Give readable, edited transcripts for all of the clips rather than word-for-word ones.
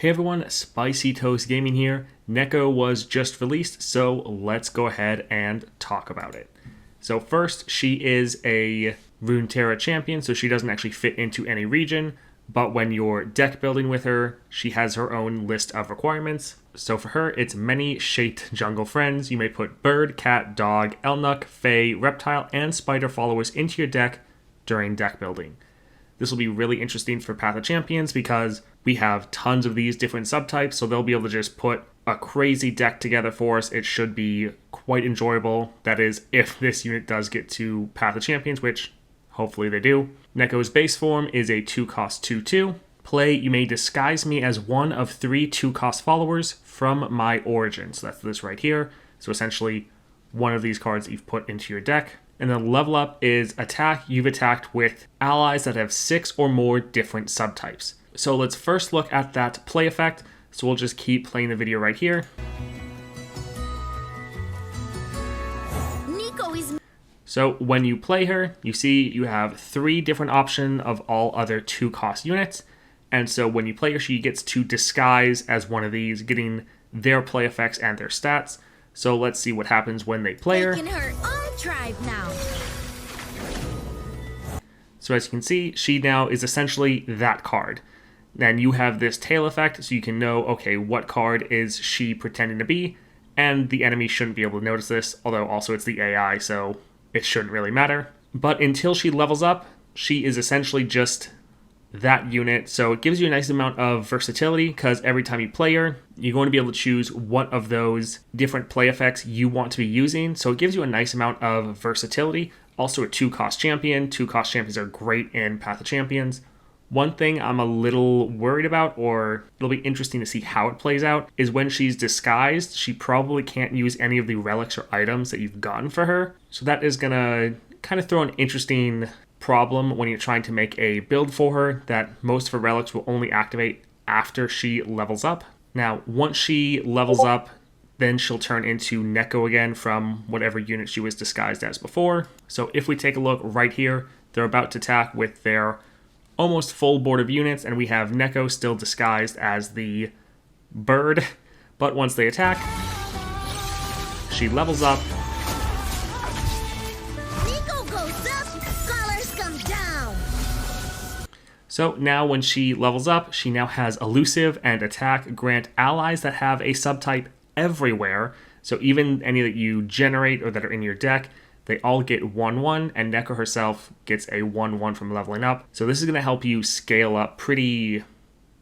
Hey everyone, Spicy Toast Gaming here. Neeko was just released, so let's go ahead and talk about it. So first, she is a Runeterra champion, so she doesn't actually fit into any region, but when you're deck building with her, she has her own list of requirements. So for her, it's many shaped jungle friends. You may put bird, cat, dog, elnuk, fae, reptile, and spider followers into your deck during deck building. This will be really interesting for Path of Champions because we have tons of these different subtypes, so they'll be able to just put a crazy deck together for us. It should be quite enjoyable. That is, if this unit does get to Path of Champions, which hopefully they do. Neeko's base form is a 2-cost 2/2. Play, you may disguise me as one of 3 2-cost followers from my origin. So that's this right here. So essentially, one of these cards that you've put into your deck. And then level up is attack. You've attacked with allies that have 6 or more different subtypes. So let's first look at that play effect. So we'll just keep playing the video right here. Neeko is... So when you play her, you see you have 3 different options of all other 2-cost units. And so when you play her, she gets to disguise as one of these, getting their play effects and their stats. So let's see what happens when they play her. Making her own tribe now. So as you can see, she now is essentially that card. Then you have this tail effect, so you can know, okay, what card is she pretending to be, and the enemy shouldn't be able to notice this, although also it's the AI, so it shouldn't really matter. But until she levels up, she is essentially just that unit, so it gives you a nice amount of versatility, because every time you play her, you're going to be able to choose what of those different play effects you want to be using, so it gives you a nice amount of versatility. Also a 2-cost champion. 2-cost champions are great in Path of Champions. One thing I'm a little worried about, or it'll be interesting to see how it plays out, is when she's disguised, she probably can't use any of the relics or items that you've gotten for her. So that is going to kind of throw an interesting problem when you're trying to make a build for her, that most of her relics will only activate after she levels up. Now, once she levels up, then she'll turn into Neeko again from whatever unit she was disguised as before. So if we take a look right here, they're about to attack with their almost full board of units, and we have Neeko still disguised as the bird. But once they attack, she levels up. Neeko goes up, scholars come down. So now when she levels up, she now has elusive and attack grant allies that have a subtype everywhere. So even any that you generate or that are in your deck, they all get 1/1, and Neeko herself gets a 1/1 from leveling up. So this is going to help you scale up pretty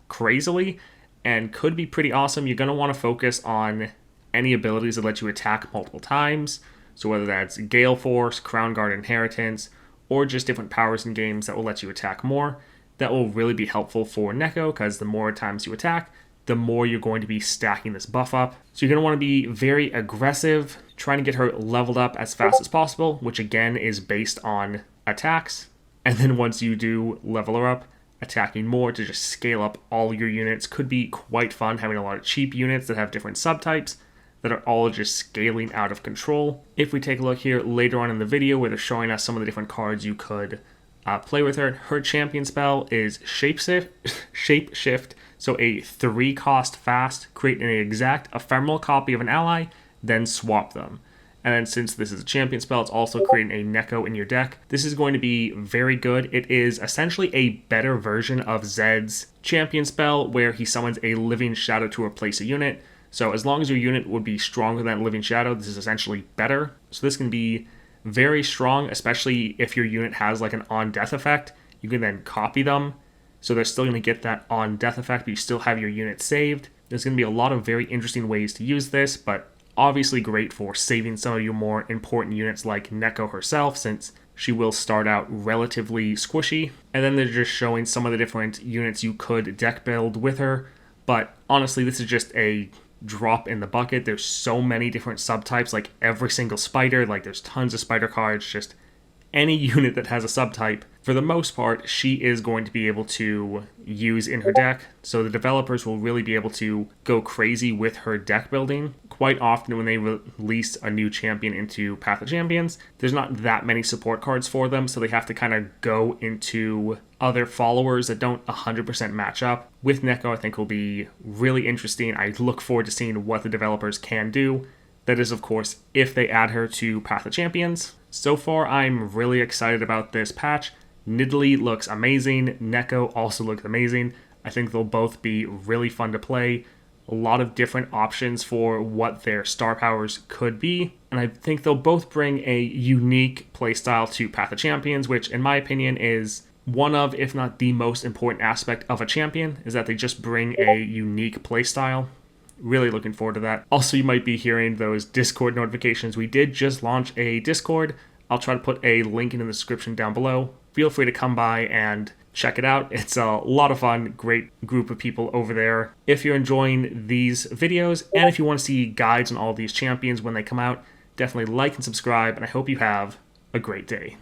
crazily and could be pretty awesome. You're going to want to focus on any abilities that let you attack multiple times. So whether that's Gale Force, Crown Guard Inheritance, or just different powers in games that will let you attack more, that will really be helpful for Neeko, because the more times you attack, the more you're going to be stacking this buff up. So you're going to want to be very aggressive, trying to get her leveled up as fast as possible, which again is based on attacks. And then once you do level her up, attacking more to just scale up all your units could be quite fun, having a lot of cheap units that have different subtypes that are all just scaling out of control. If we take a look here later on in the video where they're showing us some of the different cards you could play with her, her champion spell is Shapeshift. So a 3-cost fast, create an exact ephemeral copy of an ally, then swap them. And then since this is a champion spell, it's also creating a Neeko in your deck. This is going to be very good. It is essentially a better version of Zed's champion spell, where he summons a living shadow to replace a unit. So as long as your unit would be stronger than living shadow, this is essentially better. So this can be very strong, especially if your unit has like an on-death effect. You can then copy them. So they're still going to get that on-death effect, but you still have your unit saved. There's going to be a lot of very interesting ways to use this, but obviously great for saving some of your more important units like Neeko herself, since she will start out relatively squishy. And then they're just showing some of the different units you could deck build with her. But honestly, this is just a drop in the bucket. There's so many different subtypes, like every single spider, like there's tons of spider cards, just any unit that has a subtype, for the most part, she is going to be able to use in her deck. So the developers will really be able to go crazy with her deck building. Quite often when they release a new champion into Path of Champions, there's not that many support cards for them, so they have to kind of go into other followers that don't 100% match up. With Neeko, I think will be really interesting. I look forward to seeing what the developers can do. That is, of course, if they add her to Path of Champions. So far, I'm really excited about this patch. Nidalee looks amazing. Neeko also looks amazing. I think they'll both be really fun to play. A lot of different options for what their star powers could be. And I think they'll both bring a unique playstyle to Path of Champions, which, in my opinion, is one of, if not the most important aspect of a champion, is that they just bring a unique playstyle. Really looking forward to that. Also, you might be hearing those Discord notifications. We did just launch a Discord. I'll try to put a link in the description down below. Feel free to come by and check it out. It's a lot of fun. Great group of people over there. If you're enjoying these videos, and if you want to see guides on all these champions when they come out, definitely like and subscribe, and I hope you have a great day.